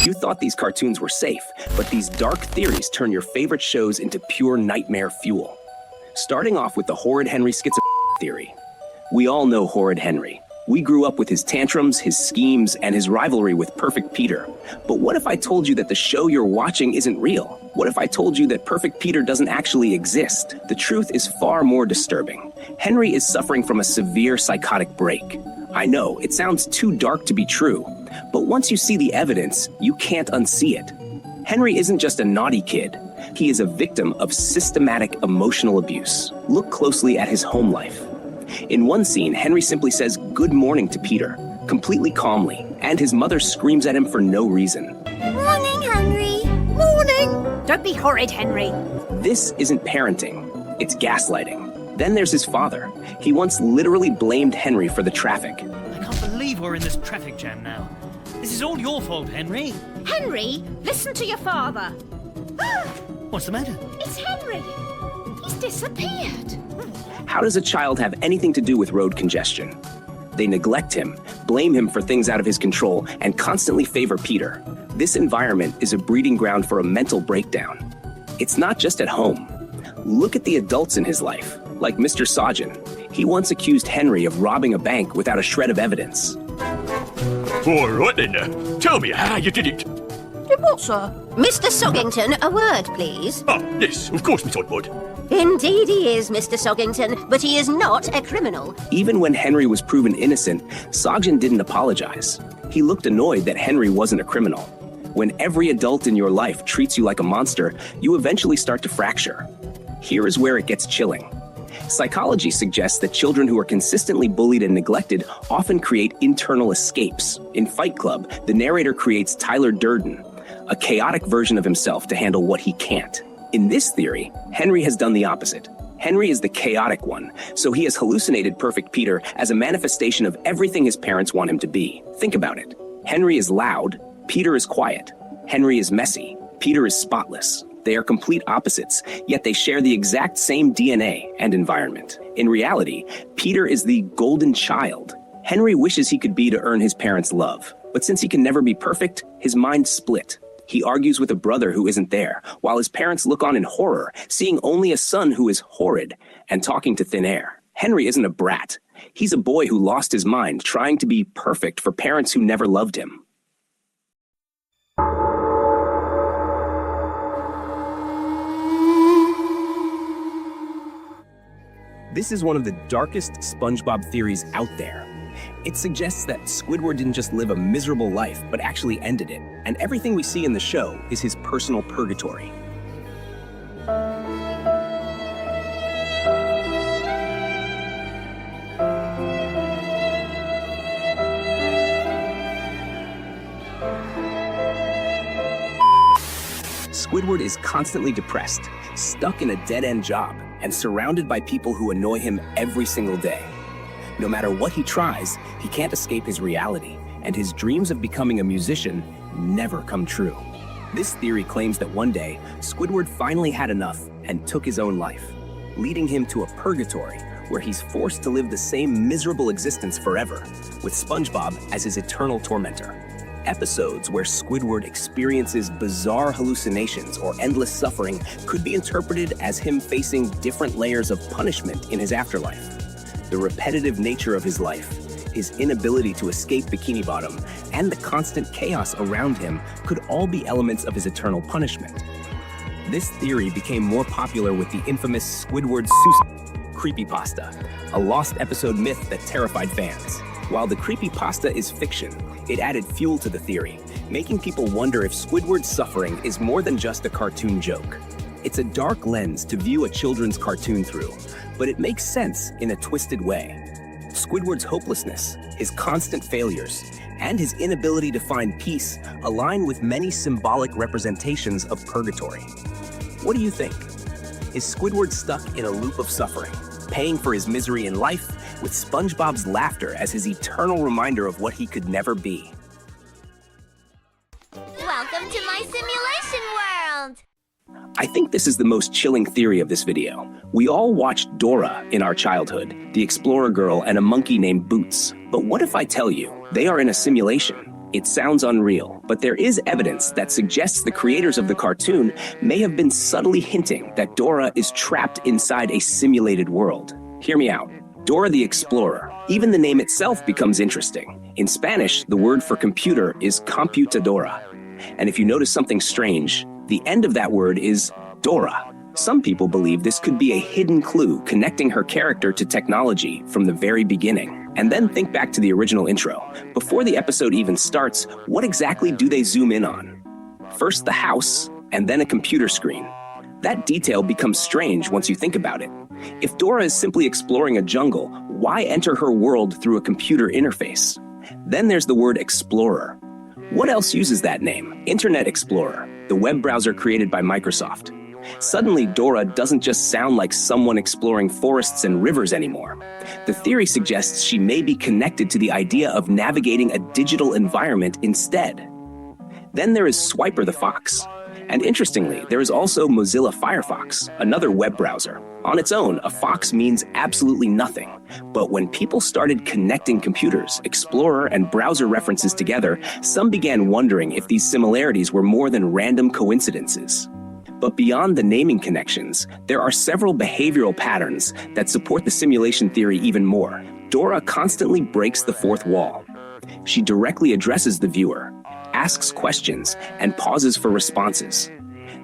You thought these cartoons were safe, but these dark theories turn your favorite shows into pure nightmare fuel. Starting off with the Horrid Henry schizophrenia theory. We all know Horrid Henry. We grew up with his tantrums, his schemes, and his rivalry with Perfect Peter. But what if I told you that the show you're watching isn't real? What if I told you that Perfect Peter doesn't actually exist? The truth is far more disturbing. Henry is suffering from a severe psychotic break. I know, it sounds too dark to be true, but once you see the evidence, you can't unsee it. Henry isn't just a naughty kid. He is a victim of systematic emotional abuse. Look closely at his home life. In one scene, Henry simply says good morning to Peter, completely calmly, and his mother screams at him for no reason. Morning, Henry. Morning. Don't be horrid, Henry. This isn't parenting, it's gaslighting. Then there's his father. He once literally blamed Henry for the traffic. I can't believe we're in this traffic jam now. This is all your fault, Henry. Henry, listen to your father. What's the matter? It's Henry. He's disappeared. How does a child have anything to do with road congestion? They neglect him, blame him for things out of his control, and constantly favor Peter. This environment is a breeding ground for a mental breakdown. It's not just at home. Look at the adults in his life, like Mr. Sajin. He once accused Henry of robbing a bank without a shred of evidence. All right then, tell me how you did it. Did what, sir? Mr. Soggington, a word, please. Ah, yes, of course, Miss Oddwood. Indeed he is, Mr. Soggington, but he is not a criminal. Even when Henry was proven innocent, Sajin didn't apologize. He looked annoyed that Henry wasn't a criminal. When every adult in your life treats you like a monster, you eventually start to fracture. Here is where it gets chilling. Psychology suggests that children who are consistently bullied and neglected often create internal escapes. In Fight Club, the narrator creates Tyler Durden, a chaotic version of himself to handle what he can't. In this theory, Henry has done the opposite. Henry is the chaotic one, so he has hallucinated Perfect Peter as a manifestation of everything his parents want him to be. Think about it. Henry is loud, Peter is quiet. Henry is messy, Peter is spotless. They are complete opposites, yet they share the exact same DNA and environment. In reality, Peter is the golden child. Henry wishes he could be to earn his parents' love, but since he can never be perfect, his mind's split. He argues with a brother who isn't there, while his parents look on in horror, seeing only a son who is horrid and talking to thin air. Henry isn't a brat. He's a boy who lost his mind trying to be perfect for parents who never loved him. This is one of the darkest SpongeBob theories out there. It suggests that Squidward didn't just live a miserable life, but actually ended it, and everything we see in the show is his personal purgatory. Squidward is constantly depressed, stuck in a dead-end job, and surrounded by people who annoy him every single day. No matter what he tries, he can't escape his reality, and his dreams of becoming a musician never come true. This theory claims that one day, Squidward finally had enough and took his own life, leading him to a purgatory where he's forced to live the same miserable existence forever, with SpongeBob as his eternal tormentor. Episodes where Squidward experiences bizarre hallucinations or endless suffering could be interpreted as him facing different layers of punishment in his afterlife. The repetitive nature of his life, his inability to escape Bikini Bottom, and the constant chaos around him could all be elements of his eternal punishment. This theory became more popular with the infamous Squidward creepypasta, a lost episode myth that terrified fans. While the creepypasta is fiction, it added fuel to the theory, making people wonder if Squidward's suffering is more than just a cartoon joke. It's a dark lens to view a children's cartoon through, but it makes sense in a twisted way. Squidward's hopelessness, his constant failures, and his inability to find peace align with many symbolic representations of purgatory. What do you think? Is Squidward stuck in a loop of suffering, paying for his misery in life, with SpongeBob's laughter as his eternal reminder of what he could never be? Welcome to my simulation world. I think this is the most chilling theory of this video. We all watched Dora in our childhood, the explorer girl and a monkey named Boots. But what if I tell you they are in a simulation? It sounds unreal, but there is evidence that suggests the creators of the cartoon may have been subtly hinting that Dora is trapped inside a simulated world. Hear me out. Dora the Explorer. Even the name itself becomes interesting. In Spanish, the word for computer is computadora. And if you notice something strange, the end of that word is Dora. Some people believe this could be a hidden clue connecting her character to technology from the very beginning. And then think back to the original intro. Before the episode even starts, what exactly do they zoom in on? First the house, and then a computer screen. That detail becomes strange once you think about it. If Dora is simply exploring a jungle, why enter her world through a computer interface? Then there's the word explorer. What else uses that name? Internet Explorer, the web browser created by Microsoft. Suddenly, Dora doesn't just sound like someone exploring forests and rivers anymore. The theory suggests she may be connected to the idea of navigating a digital environment instead. Then there is Swiper the Fox. And interestingly, there is also Mozilla Firefox, another web browser. On its own, a fox means absolutely nothing. But when people started connecting computers, Explorer, and browser references together, some began wondering if these similarities were more than random coincidences. But beyond the naming connections, there are several behavioral patterns that support the simulation theory even more. Dora constantly breaks the fourth wall. She directly addresses the viewer, asks questions, and pauses for responses.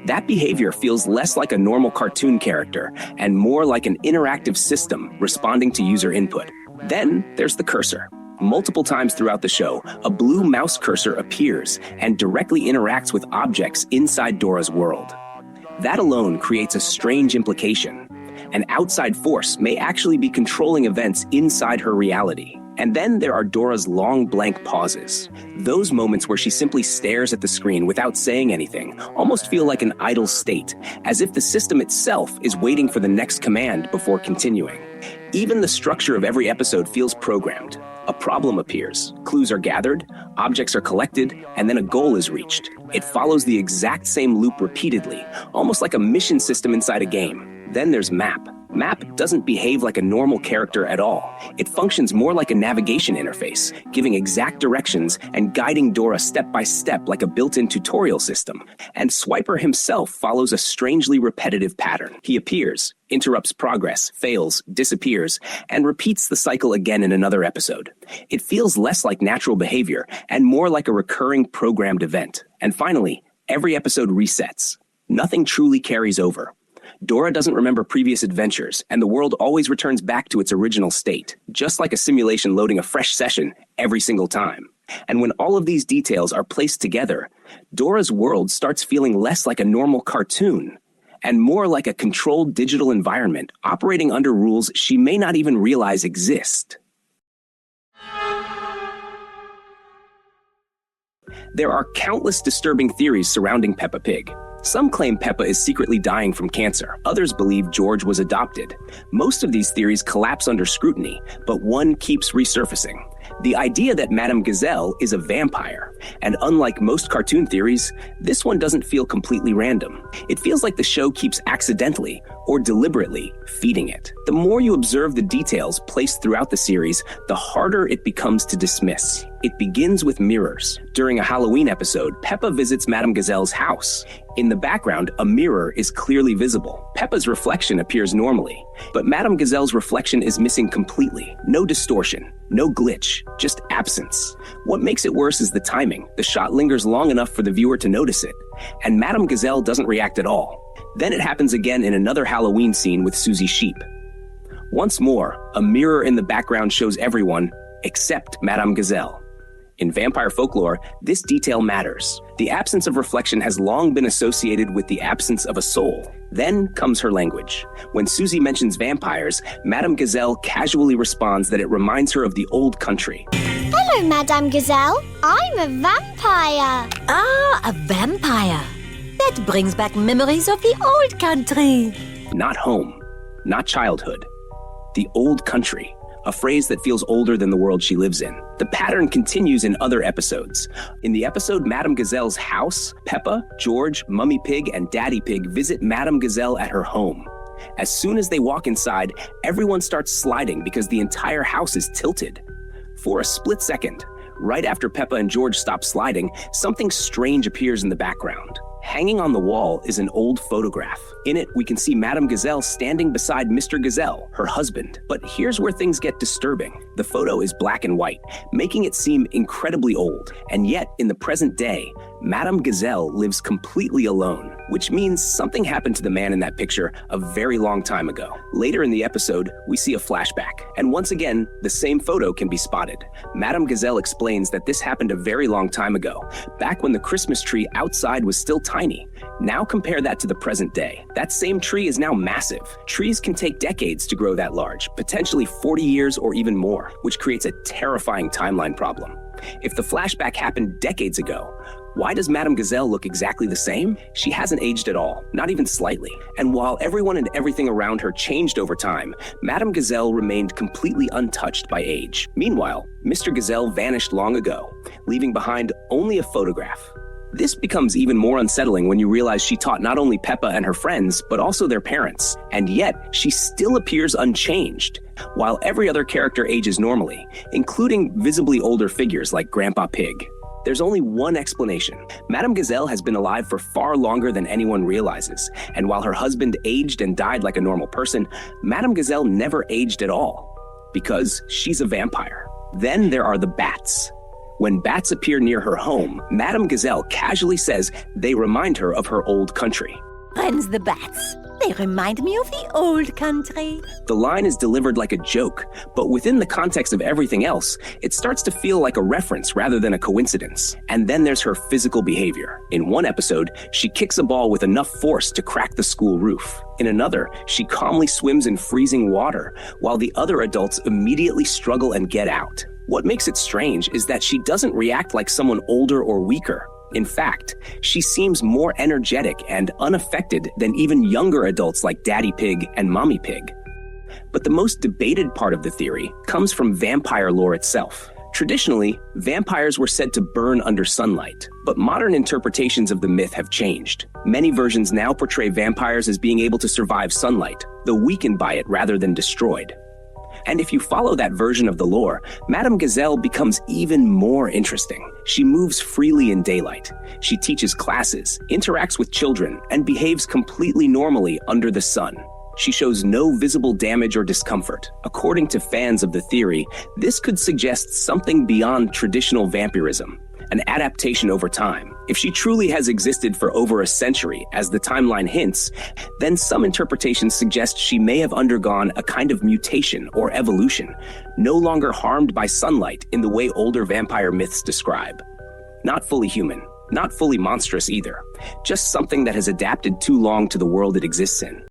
That behavior feels less like a normal cartoon character and more like an interactive system responding to user input. Then there's the cursor. Multiple times throughout the show, a blue mouse cursor appears and directly interacts with objects inside Dora's world. That alone creates a strange implication. An outside force may actually be controlling events inside her reality. And then there are Dora's long blank pauses. Those moments where she simply stares at the screen without saying anything almost feel like an idle state, as if the system itself is waiting for the next command before continuing. Even the structure of every episode feels programmed. A problem appears, clues are gathered, objects are collected, and then a goal is reached. It follows the exact same loop repeatedly, almost like a mission system inside a game. Then there's Map. Map doesn't behave like a normal character at all. It functions more like a navigation interface, giving exact directions and guiding Dora step by step like a built-in tutorial system. And Swiper himself follows a strangely repetitive pattern. He appears, interrupts progress, fails, disappears, and repeats the cycle again in another episode. It feels less like natural behavior and more like a recurring programmed event. And finally, every episode resets. Nothing truly carries over. Dora doesn't remember previous adventures, and the world always returns back to its original state, just like a simulation loading a fresh session every single time. And when all of these details are placed together, Dora's world starts feeling less like a normal cartoon and more like a controlled digital environment operating under rules she may not even realize exist. There are countless disturbing theories surrounding Peppa Pig. Some claim Peppa is secretly dying from cancer. Others believe George was adopted. Most of these theories collapse under scrutiny, but one keeps resurfacing. The idea that Madame Gazelle is a vampire. And unlike most cartoon theories, this one doesn't feel completely random. It feels like the show keeps accidentally or deliberately feeding it. The more you observe the details placed throughout the series, the harder it becomes to dismiss. It begins with mirrors. During a Halloween episode, Peppa visits Madame Gazelle's house. In the background, a mirror is clearly visible. Peppa's reflection appears normally, but Madame Gazelle's reflection is missing completely. No distortion, no glitch, just absence. What makes it worse is the timing. The shot lingers long enough for the viewer to notice it, and Madame Gazelle doesn't react at all. Then it happens again in another Halloween scene with Susie Sheep. Once more, a mirror in the background shows everyone except Madame Gazelle. In vampire folklore, this detail matters. The absence of reflection has long been associated with the absence of a soul. Then comes her language. When Susie mentions vampires, Madame Gazelle casually responds that it reminds her of the old country. Hello, Madame Gazelle. I'm a vampire. Ah, a vampire. That brings back memories of the old country. Not home, not childhood. The old country. A phrase that feels older than the world she lives in. The pattern continues in other episodes. In the episode Madame Gazelle's house, Peppa, George, Mummy Pig, and Daddy Pig visit Madame Gazelle at her home. As soon as they walk inside, everyone starts sliding because the entire house is tilted. For a split second, Right after Peppa and George stop sliding, something strange appears in the background. Hanging on the wall is an old photograph. In it, we can see Madame Gazelle standing beside Mr. Gazelle, her husband. But here's where things get disturbing. The photo is black and white, making it seem incredibly old. And yet, in the present day, Madame Gazelle lives completely alone, which means something happened to the man in that picture a very long time ago. Later in the episode, we see a flashback, and once again, the same photo can be spotted. Madame Gazelle explains that this happened a very long time ago, back when the Christmas tree outside was still tiny. Now compare that to the present day. That same tree is now massive. Trees can take decades to grow that large, potentially 40 years or even more, which creates a terrifying timeline problem. If the flashback happened decades ago, why does Madame Gazelle look exactly the same? She hasn't aged at all, not even slightly. And while everyone and everything around her changed over time, Madame Gazelle remained completely untouched by age. Meanwhile, Mr. Gazelle vanished long ago, leaving behind only a photograph. This becomes even more unsettling when you realize she taught not only Peppa and her friends, but also their parents. And yet, she still appears unchanged, while every other character ages normally, including visibly older figures like Grandpa Pig. There's only one explanation. Madame Gazelle has been alive for far longer than anyone realizes, and while her husband aged and died like a normal person, Madame Gazelle never aged at all, because she's a vampire. Then there are the bats. When bats appear near her home, Madame Gazelle casually says they remind her of her old country. Friends the bats. They remind me of the old country. The line is delivered like a joke, but within the context of everything else, it starts to feel like a reference rather than a coincidence. And then there's her physical behavior. In one episode, she kicks a ball with enough force to crack the school roof. In another, she calmly swims in freezing water, while the other adults immediately struggle and get out. What makes it strange is that she doesn't react like someone older or weaker. In fact, she seems more energetic and unaffected than even younger adults like Daddy Pig and Mommy Pig. But the most debated part of the theory comes from vampire lore itself. Traditionally, vampires were said to burn under sunlight, but modern interpretations of the myth have changed. Many versions now portray vampires as being able to survive sunlight, though weakened by it rather than destroyed. And if you follow that version of the lore, Madame Gazelle becomes even more interesting. She moves freely in daylight. She teaches classes, interacts with children, and behaves completely normally under the sun. She shows no visible damage or discomfort. According to fans of the theory, this could suggest something beyond traditional vampirism, an adaptation over time. If she truly has existed for over a century, as the timeline hints, then some interpretations suggest she may have undergone a kind of mutation or evolution, no longer harmed by sunlight in the way older vampire myths describe. Not fully human, not fully monstrous either, just something that has adapted too long to the world it exists in.